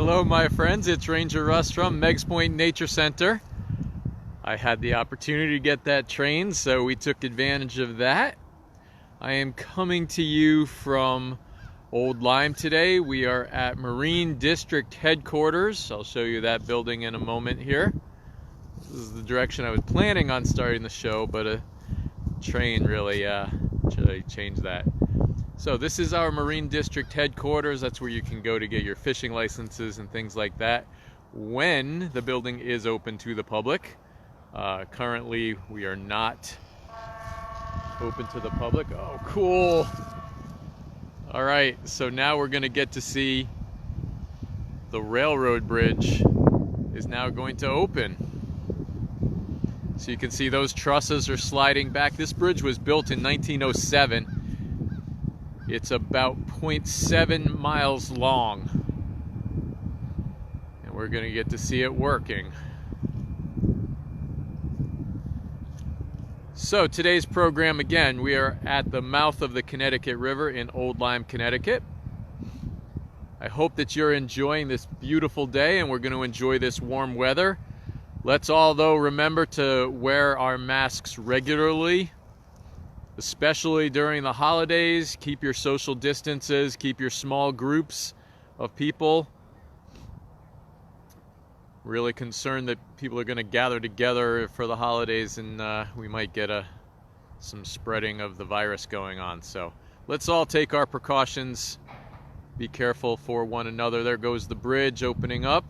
Hello my friends, it's Ranger Russ from Meigs Point Nature Center. I had the opportunity to get that train, so we took advantage of that. I am coming to you from Old Lyme today. We are at Marine District Headquarters. I'll show you that building in a moment here. This is the direction I was planning on starting the show, but a train really changed that. So this is our Marine District Headquarters. That's where you can go to get your fishing licenses and things like that when the building is open to the public. Currently, we are not open to the public. Oh, cool. All right, so now we're gonna get to see the railroad bridge is now going to open. So you can see those trusses are sliding back. This bridge was built in 1907. It's about 0.7 miles long. And we're gonna get to see it working. So today's program, again, we are at the mouth of the Connecticut River in Old Lyme, Connecticut. I hope that you're enjoying this beautiful day, and we're going to enjoy this warm weather. Let's all, though, remember to wear our masks regularly, especially during the holidays. Keep your social distances, keep your small groups of people. Really concerned that people are going to gather together for the holidays, and we might get some spreading of the virus going on. So let's all take our precautions, be careful for one another. There goes the bridge opening up.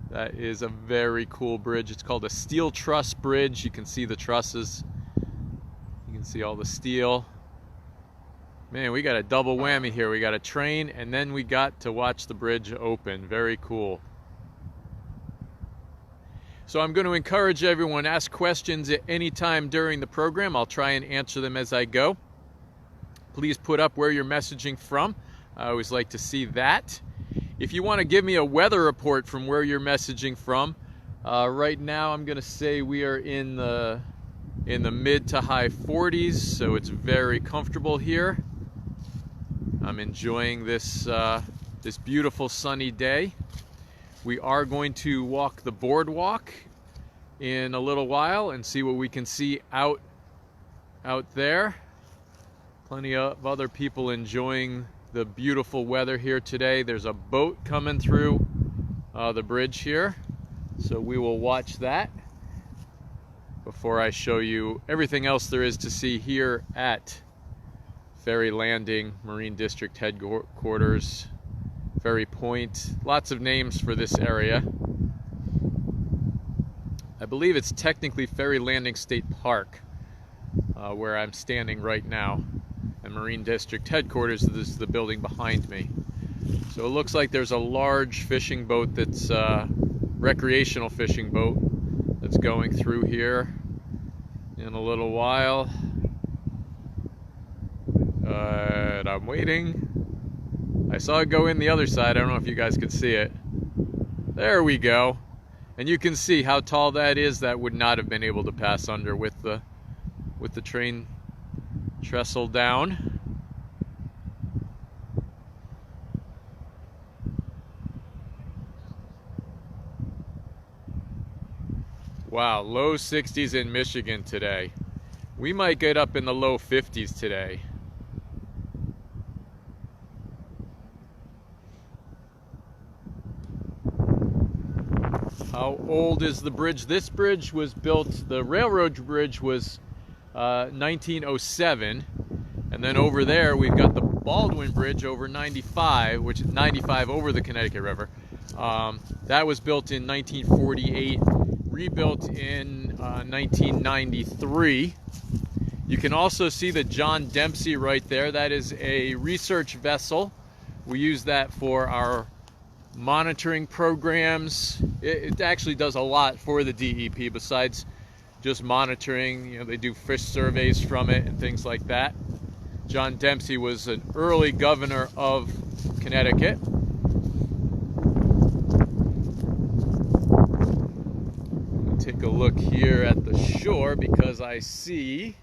That is a very cool bridge. It's called a steel truss bridge. You can see the trusses. You can see all the steel. Man, we got a double whammy here. We got a train, and then we got to watch the bridge open. Very cool. So I'm going to encourage everyone, ask questions at any time during the program. I'll try and answer them as I go. Please put up where you're messaging from. I always like to see that. If you want to give me a weather report from where you're messaging from, right now I'm going to say we are in the mid to high 40s, so it's very comfortable here. I'm enjoying this this beautiful sunny day. We are going to walk the boardwalk in a little while and see what we can see out there. Plenty of other people enjoying the beautiful weather here today. There's a boat coming through the bridge here, so we will watch that before I show you everything else there is to see here at Ferry Landing, Marine District Headquarters, Ferry Point. Lots of names for this area. I believe it's technically Ferry Landing State Park, where I'm standing right now. And Marine District Headquarters, this is the building behind me. So it looks like there's a large fishing boat that's recreational fishing boat that's going through here in a little while. And I'm waiting. I saw it go in the other side. I don't know if you guys could see it. There we go. And you can see how tall that is. That would not have been able to pass under with the train trestle down. Wow, low 60s in Michigan today. We might get up in the low 50s today. How old is the bridge? This bridge was built, the railroad bridge was 1907, and then over there we've got the Baldwin Bridge over 95, which is 95 over the Connecticut River. That was built in 1948, rebuilt in 1993. You can also see the John Dempsey right there. That is a research vessel. We use that for our monitoring programs. It actually does a lot for the DEP besides just monitoring. You know, they do fish surveys from it and things like that. John Dempsey was an early governor of Connecticut. Take a look here at the shore because I see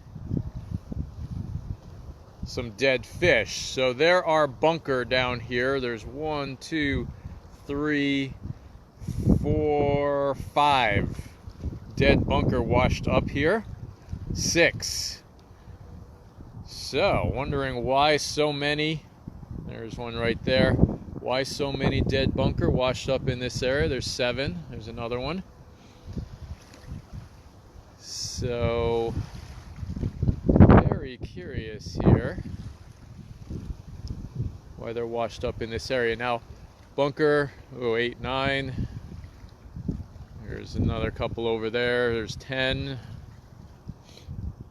some dead fish. So there are bunker down here. There's 1, 2, 3, 4, 5 dead bunker washed up here. 6. So, wondering why so many. There's one right there. Why so many dead bunker washed up in this area? There's 7. There's another one. So, very curious here why they're washed up in this area. Now, bunker, 8, 9. There's another couple over there. There's 10.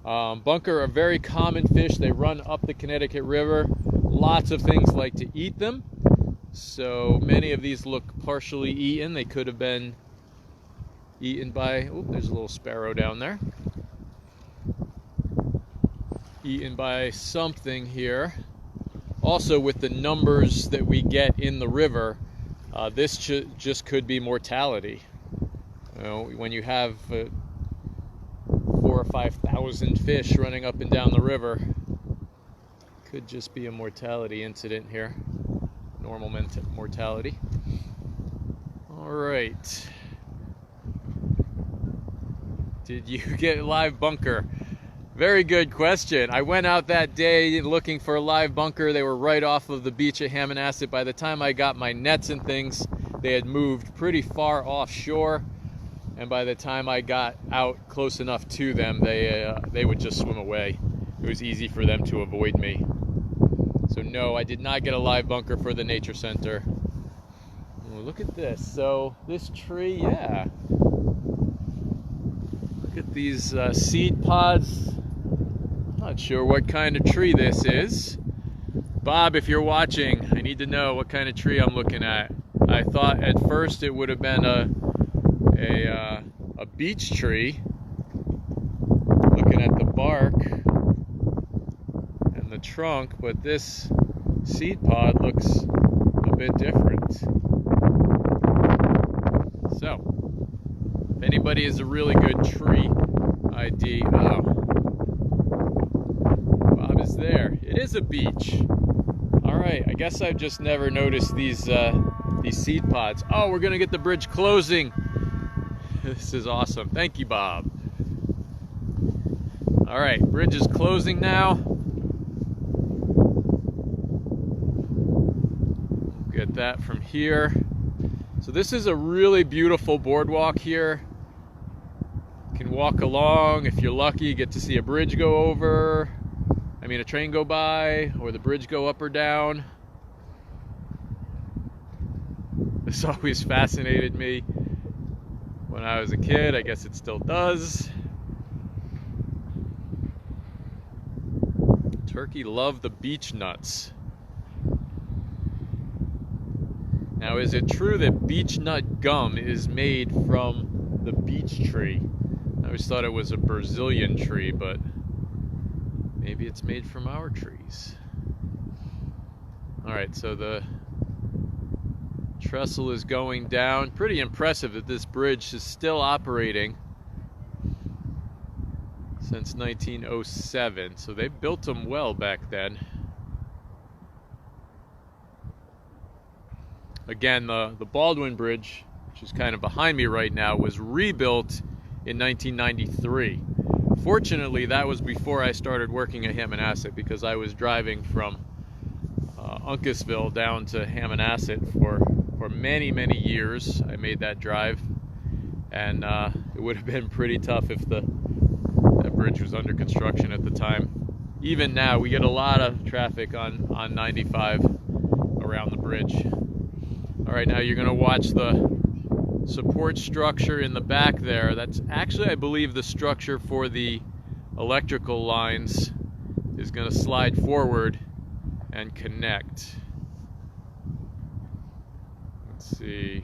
Bunker are very common fish. They run up the Connecticut River. Lots of things like to eat them. So many of these look partially eaten. They could have been eaten by, oh, there's a little sparrow down there. Eaten by something here. Also, with the numbers that we get in the river, this just could be mortality. You know, when you have 4,000 or 5,000 fish running up and down the river, could just be a mortality incident here. Normal mortality. All right. Did you get live bunker? Very good question. I went out that day looking for a live bunker. They were right off of the beach at Hammonasset. By the time I got my nets and things, they had moved pretty far offshore. And by the time I got out close enough to them, they would just swim away. It was easy for them to avoid me. So no, I did not get a live bunker for the Nature Center. Oh, look at this. So this tree, yeah. Look at these seed pods. Not sure what kind of tree this is. Bob, if you're watching, I need to know what kind of tree I'm looking at. I thought at first it would have been a beech tree. Looking at the bark and the trunk, but this seed pod looks a bit different. So, if anybody has a really good tree ID, oh, Bob is there. It is a beech. All right, I guess I've just never noticed these seed pods. Oh, we're gonna get the bridge closing. This is awesome. Thank you, Bob. All right, bridge is closing now. Get that from here. So this is a really beautiful boardwalk here. You can walk along. If you're lucky, you get to see a bridge go over. I mean, a train go by, or the bridge go up or down. This always fascinated me when I was a kid. I guess it still does. Turkey love the beech nuts. Now, is it true that beech nut gum is made from the beech tree? I always thought it was a Brazilian tree, but maybe it's made from our trees. All right, so the trestle is going down. Pretty impressive that this bridge is still operating since 1907. So they built them well back then. Again, the Baldwin Bridge, which is kind of behind me right now, was rebuilt in 1993. Fortunately, that was before I started working at Hammonasset, because I was driving from Uncasville down to Hammonasset for many, many years. I made that drive, and it would have been pretty tough if that bridge was under construction at the time. Even now, we get a lot of traffic on 95 around the bridge. All right, now you're going to watch the support structure in the back there. That's actually, I believe, the structure for the electrical lines is going to slide forward and connect. Let's see.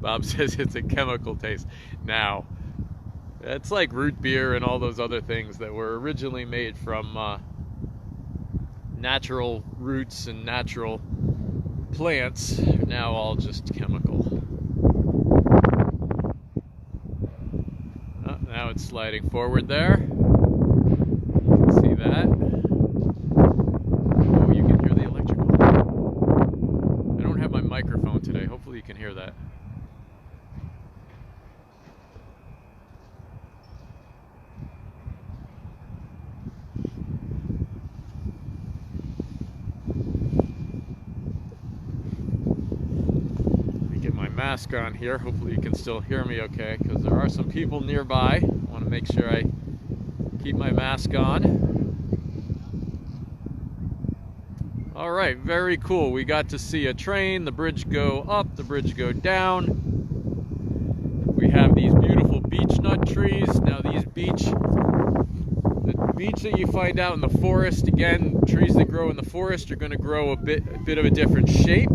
Bob says it's a chemical taste. Now, it's like root beer and all those other things that were originally made from natural roots and natural plants, are now all just chemical. it's sliding forward there. You can see that. Oh, you can hear the electrical. I don't have my microphone today. Hopefully you can hear that. Mask on here. Hopefully you can still hear me okay, because there are some people nearby. I want to make sure I keep my mask on. All right, very cool. We got to see a train, the bridge go up, the bridge go down. We have these beautiful beech nut trees. Now the beech that you find out in the forest, again, trees that grow in the forest are going to grow a bit of a different shape.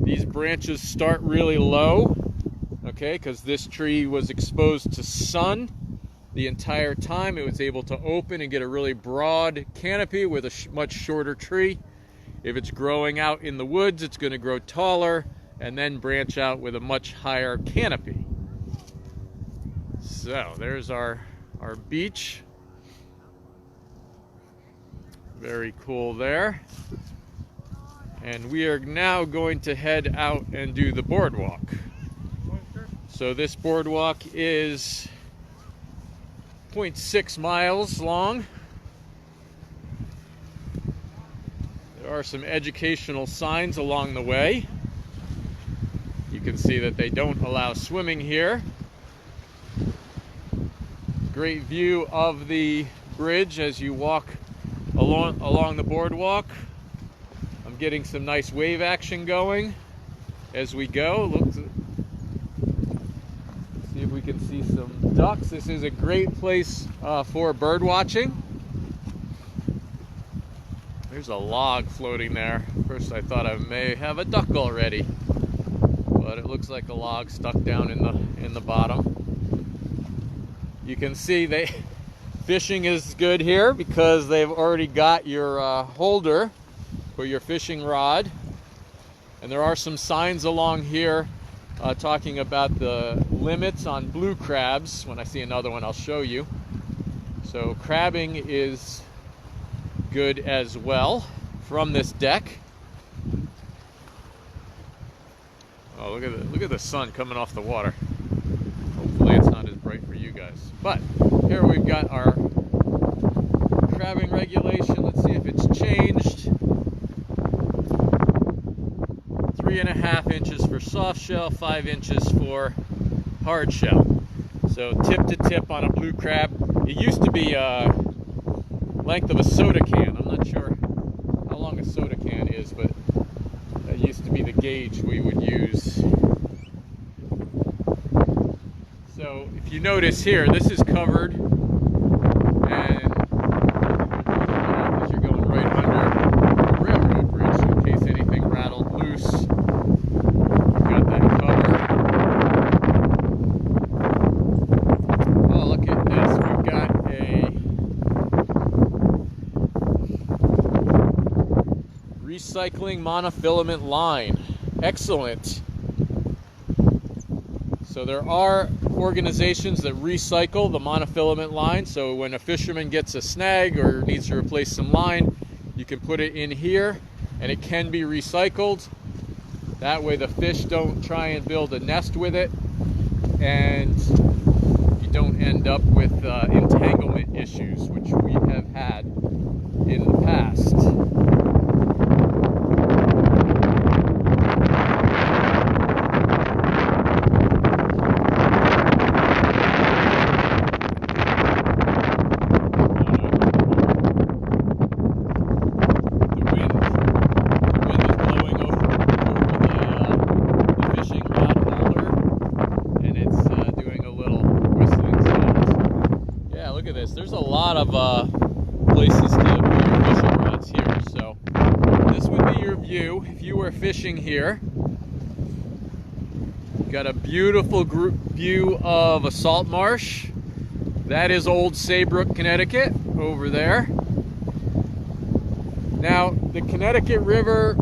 These branches start really low, okay, because this tree was exposed to sun the entire time. It was able to open and get a really broad canopy with a much shorter tree. If it's growing out in the woods, it's going to grow taller and then branch out with a much higher canopy. So there's our beach. Very cool there. And we are now going to head out and do the boardwalk. So this boardwalk is 0.6 miles long. There are some educational signs along the way. You can see that they don't allow swimming here. Great view of the bridge as you walk along the boardwalk. I'm getting some nice wave action going as we go. See if we can see some ducks. This is a great place for bird watching. There's a log floating there. First I thought I may have a duck already, but it looks like a log stuck down in the bottom. You can see fishing is good here because they've already got your holder for your fishing rod, and there are some signs along here talking about the limits on blue crabs. When I see another one, I'll show you. So crabbing is good as well from this deck. Oh, look at the sun coming off the water. Hopefully it's not as bright for you guys. But here we've got our crabbing regulation. Let's see if it's changed. 3.5 inches for soft shell, 5 inches for hard shell. So tip to tip on a blue crab. It used to be length of a soda can. I'm not sure how long a soda can is, but that used to be the gauge we would use. So if you notice here, this is covered, and you're going right under the railroad bridge in case anything rattled loose. We've got that covered. Oh, look at this. We've got a recycling monofilament line. Excellent. So there are organizations that recycle the monofilament line. So when a fisherman gets a snag or needs to replace some line, you can put it in here and it can be recycled. That way the fish don't try and build a nest with it, and you don't end up with entanglement issues, which we have had in the past. There's a lot of places to put your fishing rods here. So this would be your view if you were fishing here. Got a beautiful view of a salt marsh. That is Old Saybrook, Connecticut, over there. Now, the Connecticut River,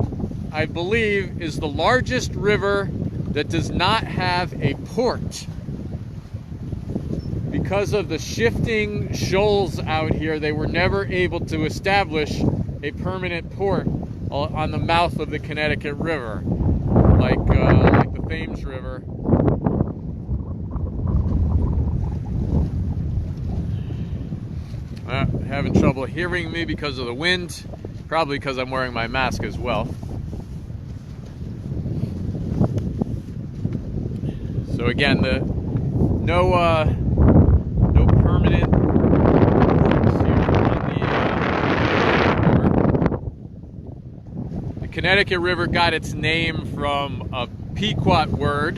I believe, is the largest river that does not have a port, because of the shifting shoals out here, they were never able to establish a permanent port on the mouth of the Connecticut River, like the Thames River. Having trouble hearing me because of the wind, probably because I'm wearing my mask as well. So again, no permanent ports here on the Connecticut River got its name from a Pequot word,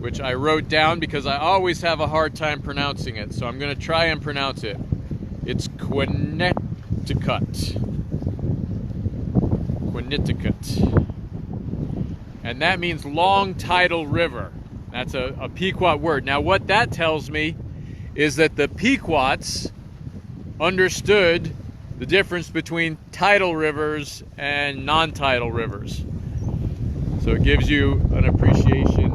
which I wrote down because I always have a hard time pronouncing it. So I'm going to try and pronounce it. It's Connecticut. And that means long tidal river. That's a Pequot word. Now what that tells me is that the Pequots understood the difference between tidal rivers and non-tidal rivers. So it gives you an appreciation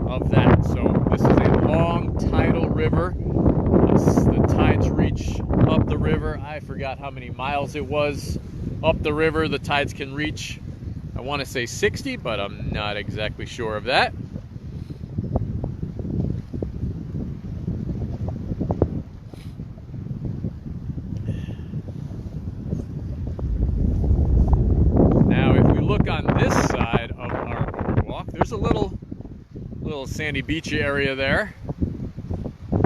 of that. So this is a long tidal river. The tides reach up the river. I forgot how many miles it was up the river the tides can reach. I want to say 60, but I'm not exactly sure of that. Now, if we look on this side of our boardwalk, there's a little sandy beach area there,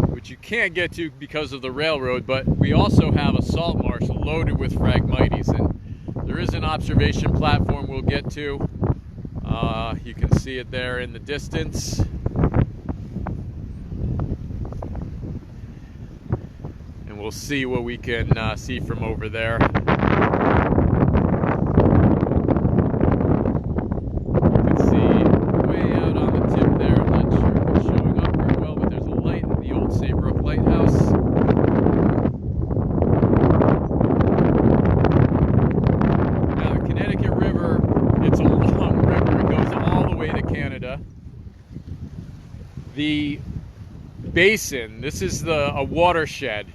which you can't get to because of the railroad, but we also have a salt marsh loaded with Phragmites, and there is an observation platform we'll get to. You can see it there in the distance. And we'll see what we can see from over there. You can see way out on the tip there. I'm not sure if it's showing up very well, but there's a light at the old Saybrook Lighthouse. The basin, this is a watershed,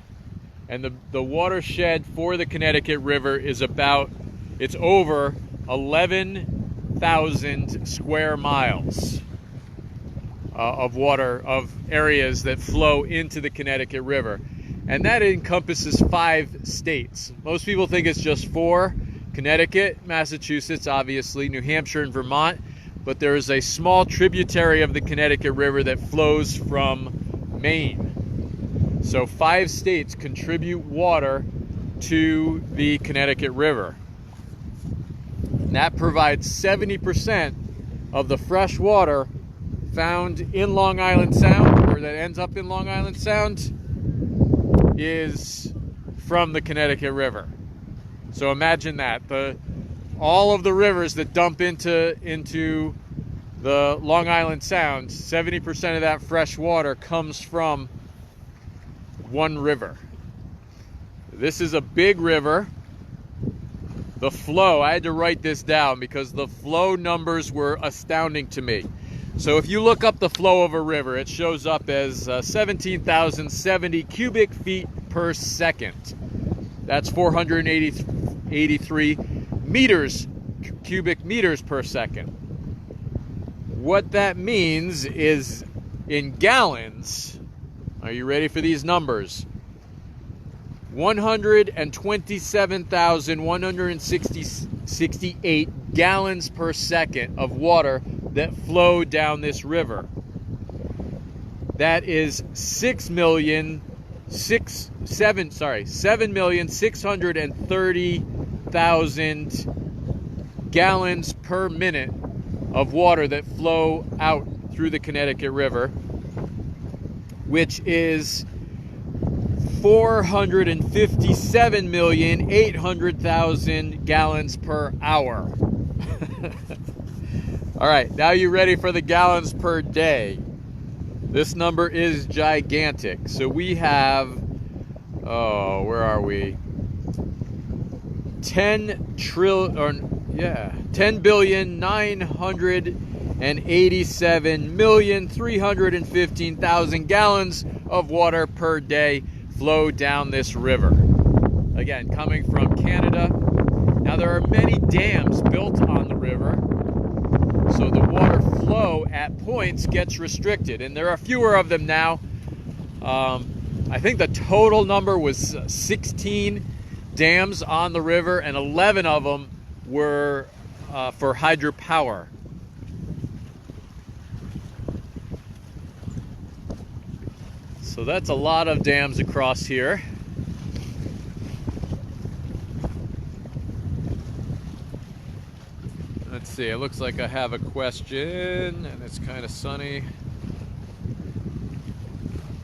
and the watershed for the Connecticut River is it's over 11,000 square miles of water, of areas that flow into the Connecticut River. And that encompasses 5 states. Most people think it's just 4, Connecticut, Massachusetts, obviously, New Hampshire, and Vermont. But there is a small tributary of the Connecticut River that flows from Maine. So 5 states contribute water to the Connecticut River. And that provides 70% of the fresh water found in Long Island Sound, or that ends up in Long Island Sound, is from the Connecticut River. So imagine that. All of the rivers that dump into the Long Island Sound, 70% of that fresh water comes from one river. This is a big river. The flow, I had to write this down because the flow numbers were astounding to me. So if you look up the flow of a river, it shows up as 17,070 cubic feet per second. That's 483 cubic meters per second. What that means is, in gallons, are you ready for these numbers? 127,168 gallons per second of water that flow down this river. That is 7,630,000 gallons per minute of water that flow out through the Connecticut River, which is 457,800,000 gallons per hour. All right, now you ready for the gallons per day? This number is gigantic. So we have, where are we? 10 billion 900 and 87,315,000 gallons of water per day flow down this river. Again, coming from Canada. Now there are many dams built on the river, so the water flow at points gets restricted, and there are fewer of them now. I think the total number was 16 dams on the river, and 11 of them were for hydropower. So that's a lot of dams across here. Let's see, it looks like I have a question, and it's kind of sunny.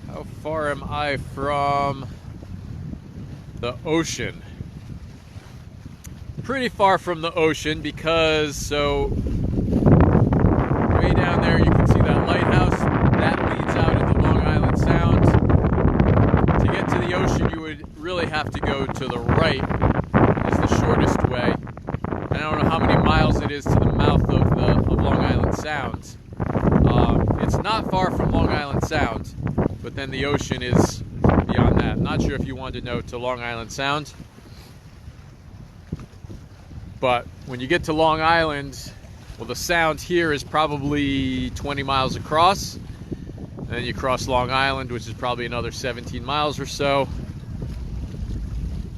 How far am I from the ocean? Pretty far from the ocean, because way down there you can see that lighthouse. That leads out into Long Island Sound. To get to the ocean, you would really have to go to the right, is the shortest way. I don't know how many miles it is to the mouth of Long Island Sound. It's not far from Long Island Sound, but then the ocean is beyond that. I'm not sure if you wanted to know to Long Island Sound, but when you get to Long Island, well, the Sound here is probably 20 miles across, and then you cross Long Island, which is probably another 17 miles or so.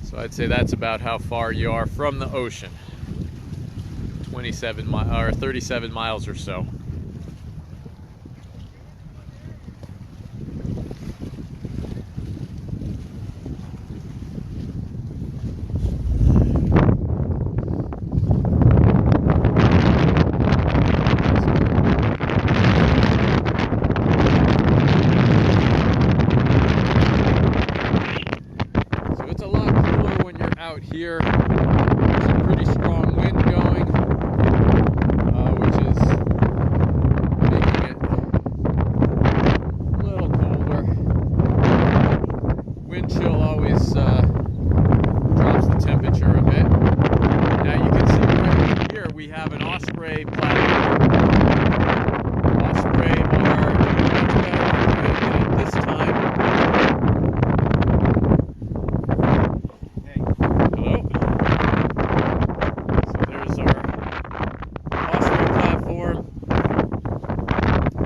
So I'd say that's about how far you are from the ocean. 37 or 37 miles or so. So it's a lot cooler when you're out here. There's a pretty strong wind going, which is making it a little colder. Wind chill always drops the temperature a bit. Now you can see right here we have an osprey platform. Osprey are doing much better at this time. Hello? So there's our osprey platform.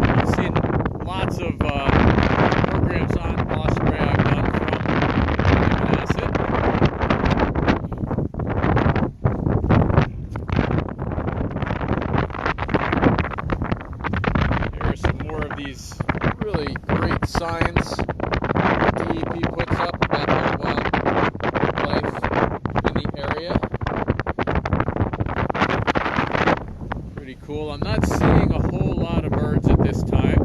I've seen lots of programs on osprey I've done from Acid. Here are some more of these really great signs DEP puts up about the wildlife in the area. Pretty cool. I'm not seeing a whole lot of birds at this time.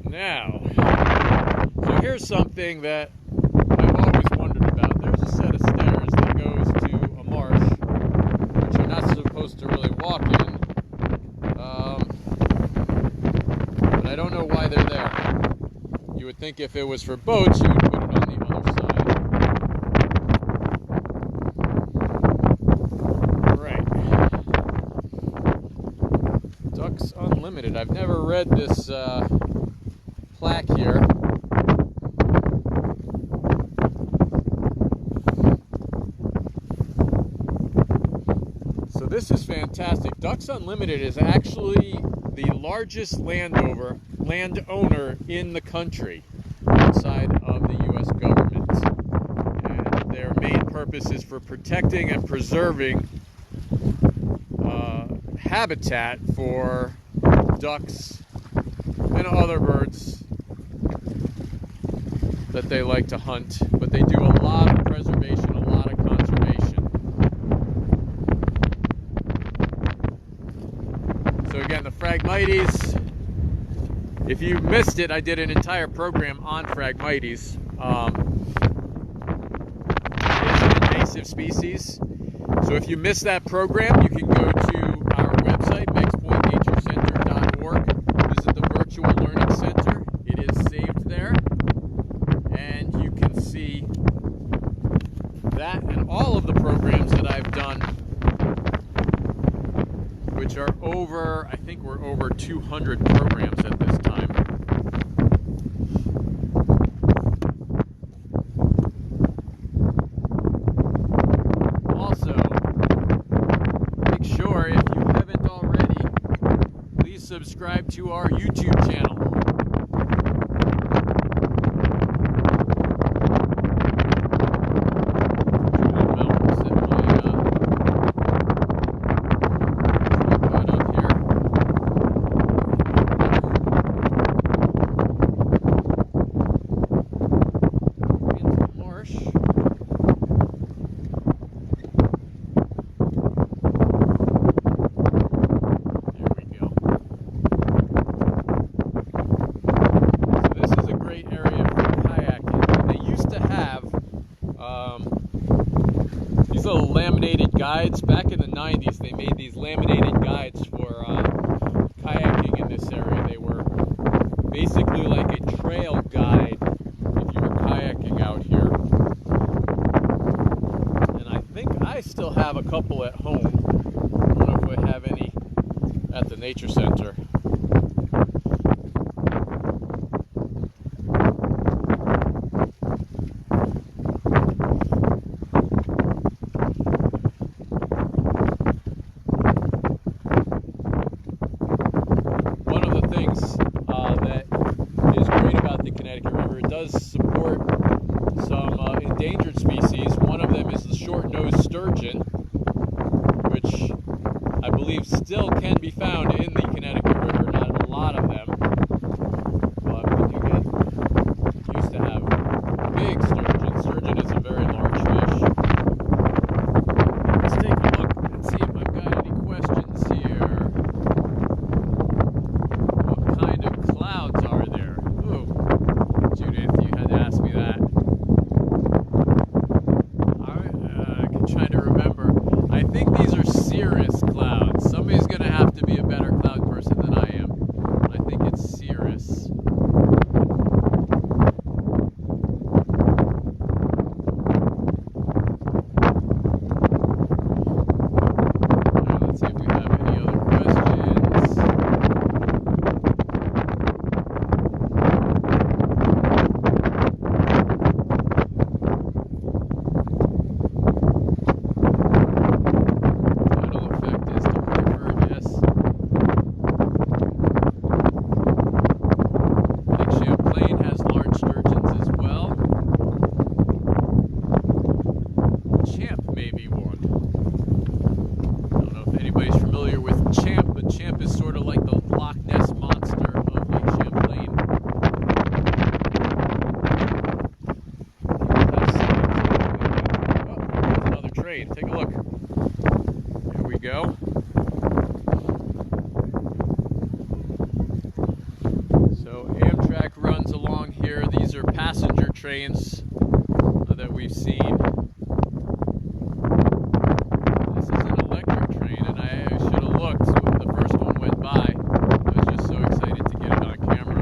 Now, so here's something that I've always wondered about. There's a set of stairs that goes to a marsh, which you're not supposed to really walk in. But I don't know why they're there. You would think if it was for boats, you would put it on the other side. Right. Ducks Unlimited. I've never read this plaque here. So this is fantastic. Ducks Unlimited is actually the largest landowner in the country outside of the U.S. government. And their main purpose is for protecting and preserving habitat for ducks and other birds that they like to hunt. But they do a lot of preservation, a lot of conservation. So again, the Phragmites, if you missed it, I did an entire program on Phragmites. It's an invasive species. So if you missed that program, you can go to our website, meigspointnaturecenter.org. Visit the Virtual Learning Center. It is saved there. And you can see which are over, I think we're over 200 programs at this time. Also, make sure, if you haven't already, please subscribe to our YouTube channel. Laminated guides. Back in the 90s, they made these laminated guides for kayaking in this area. They were basically like a trail guide if you were kayaking out here. And I think I still have a couple at home. I don't know if I have any at the nature center. Support some endangered species. One of them is the short-nosed sturgeon, which I believe still can be found in the Connecticut River. Not a lot of them, but we do get used to have big sturgeon. Sturgeon is a very large fish. Let's take a look and see if I've got any questions here. What kind of clouds are there? Ooh. Judith, you had to ask me that. I'm trying to remember. I think these are cirrus clouds. Somebody's going to have to be a better cloud person than I am. I think it's cirrus. Right, let's see if we have any other questions. Take a look. Here we go. So Amtrak runs along here. These are passenger trains that we've seen. This is an electric train, and I should have looked when the first one went by. I was just so excited to get it on camera.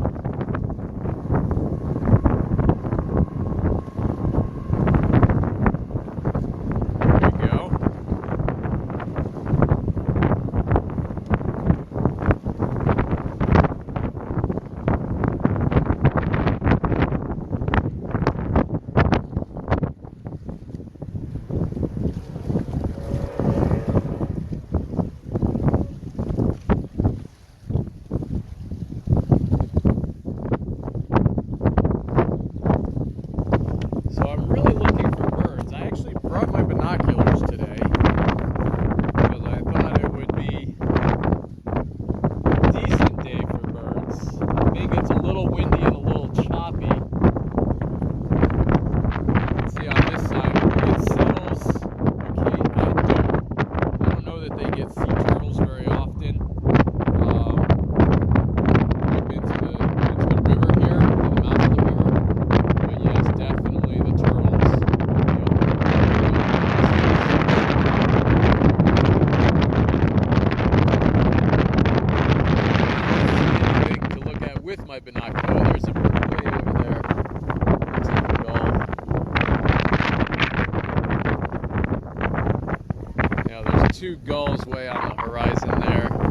Two gulls way on the horizon there.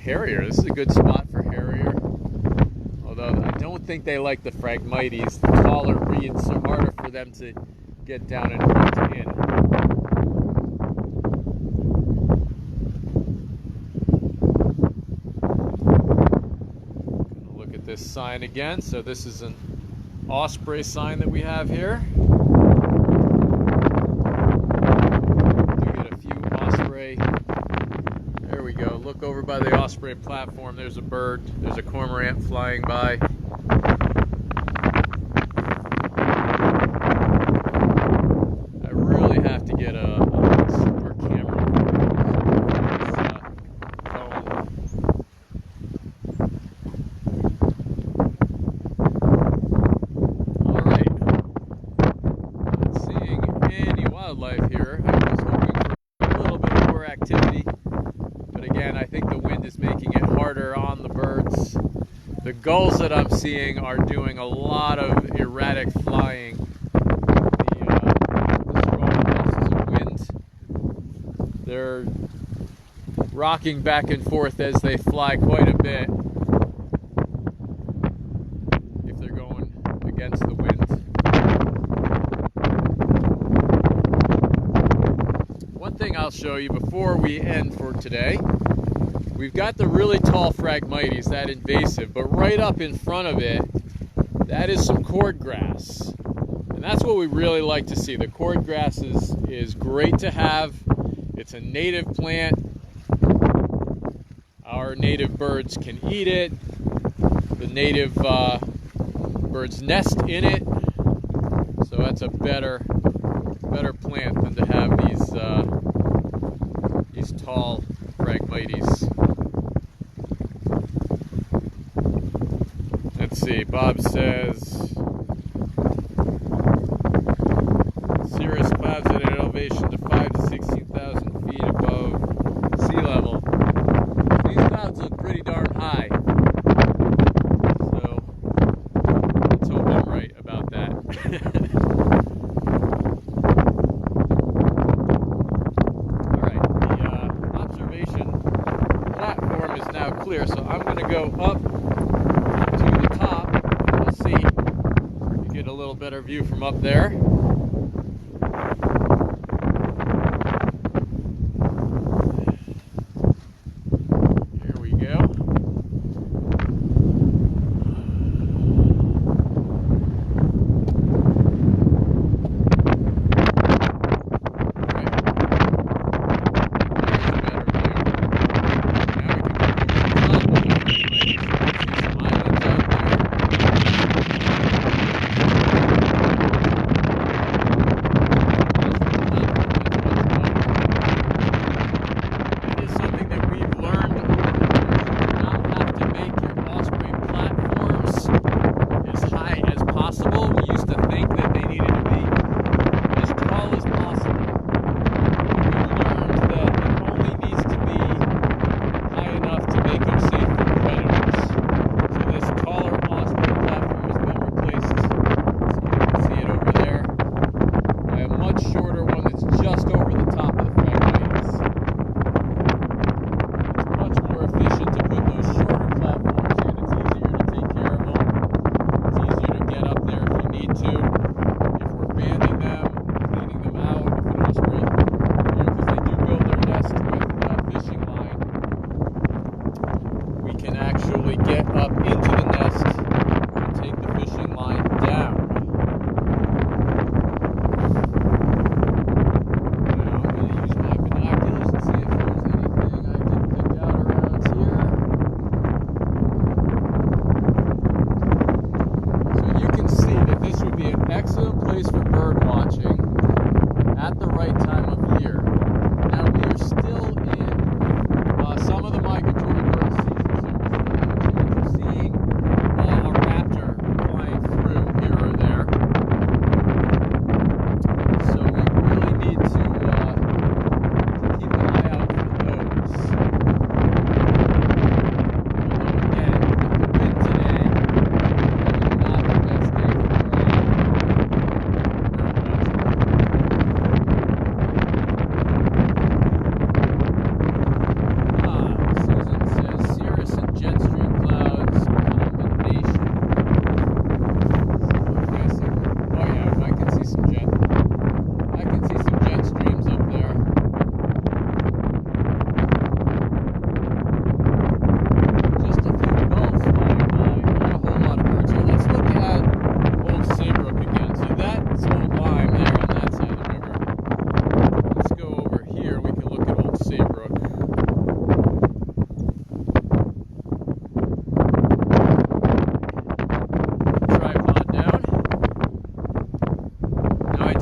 harrier. This is a good spot for harrier. Although I don't think they like the Phragmites. The taller reeds are harder for them to get down and hunt in. Gonna look at this sign again. So this is an osprey sign that we have here. We get a few osprey. There we go. Look over by the osprey platform. There's a bird. There's a cormorant flying by. I really have to get a super camera. All right. Not seeing any wildlife here. I was hoping for a little bit more activity. But again, I think the wind is making it harder on the birds. The gulls that I'm seeing are doing a lot of erratic flying. The strong gusts of wind. They're rocking back and forth as they fly quite a bit. If they're going against the wind. One thing I'll show you before we end for today. We've got the really tall Phragmites, that invasive, but right up in front of it, that is some cordgrass. And that's what we really like to see. The cordgrass is great to have. It's a native plant. Our native birds can eat it. The native birds nest in it. So that's a better plant than to have these tall Phragmites. Let's see, Bob says, cirrus clouds at an elevation to 5,000 to 16,000 feet above sea level. These clouds look pretty darn high. So, let's hope I'm right about that. Alright, the observation platform is now clear, so I'm going to go up a little better view from up there. Here we go.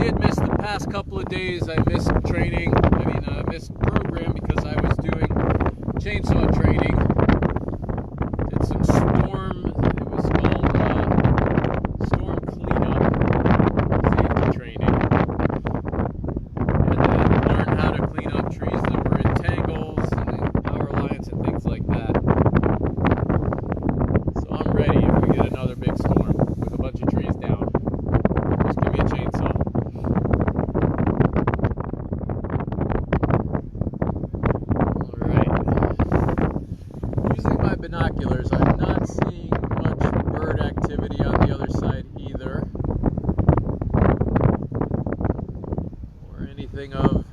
did miss the past couple of days. I missed training. I missed program because I was doing chainsaw training. Did some storm. It was called storm cleanup safety training, and learned how to clean up trees that were in tangles and in power lines and things like that. So I'm ready if we get another big storm with a bunch of trees down. Just give me a chainsaw. Binoculars, I'm not seeing much bird activity on the other side either, or anything of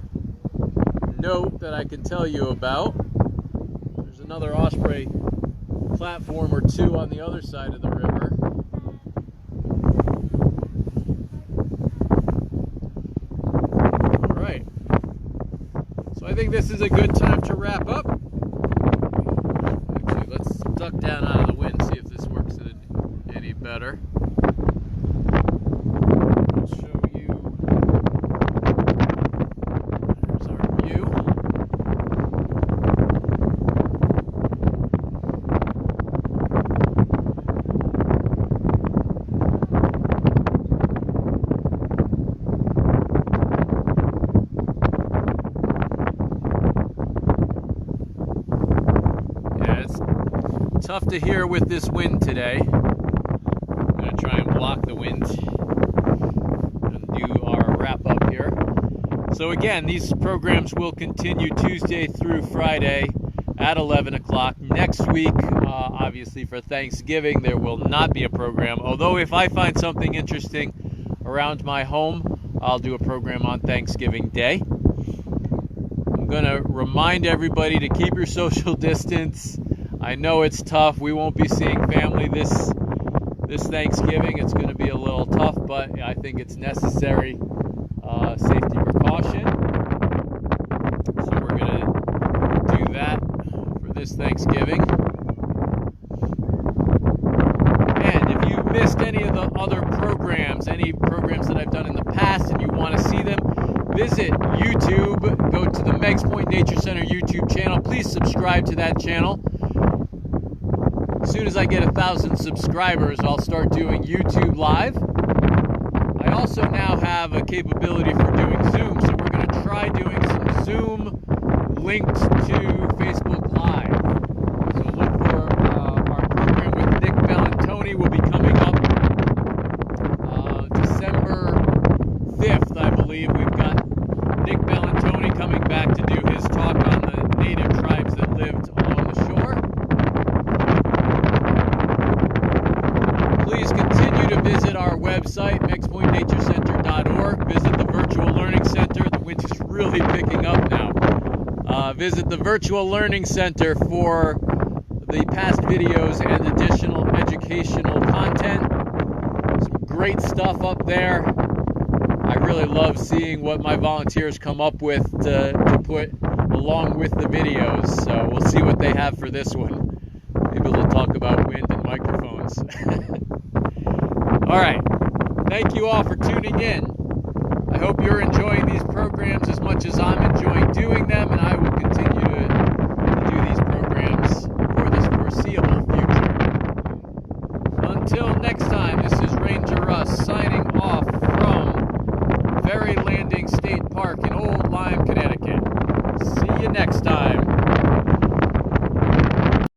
note that I can tell you about. There's another osprey platform or two on the other side of the river. Alright, so I think this is a good time to wrap up. Let's duck down out of the wind, see if this works any better. I'll show you. There's our view. Tough to hear with this wind today. I'm going to try and block the wind and do our wrap up here. So again, these programs will continue Tuesday through Friday at 11 o'clock. Next week, obviously for Thanksgiving, there will not be a program. Although if I find something interesting around my home, I'll do a program on Thanksgiving Day. I'm going to remind everybody to keep your social distance. I know it's tough. We won't be seeing family this Thanksgiving. It's going to be a little tough, but I think it's necessary safety precaution. So we're going to do that for this Thanksgiving. And if you've missed any of the other programs, any programs that I've done in the past and you want to see them, visit YouTube. Go to the Meigs Point Nature Center YouTube channel. Please subscribe to that channel. As soon as I get 1,000 subscribers, I'll start doing YouTube Live. I also now have a capability for doing Zoom, so we're going to try doing some Zoom linked to Facebook Live. So look for our program with Nick Bellantoni will be coming up December 5th, I believe. We've got Nick Bellantoni coming back to do his talk on the native tribes that lived along the shore. Please continue to visit our website, meigspointnaturecenter.org. Visit the Virtual Learning Center. The wind is really picking up now. Visit the Virtual Learning Center for the past videos and additional educational content. Some great stuff up there. I really love seeing what my volunteers come up with to put along with the videos. So we'll see what they have for this one. Maybe they'll talk about wind and microphones. All right. Thank you all for tuning in. I hope you're enjoying these programs as much as I'm enjoying doing them, and I will continue to do these programs for this foreseeable future. Until next time, this is Ranger Russ signing off from Ferry Landing State Park in Old Lyme, Connecticut. See you next time.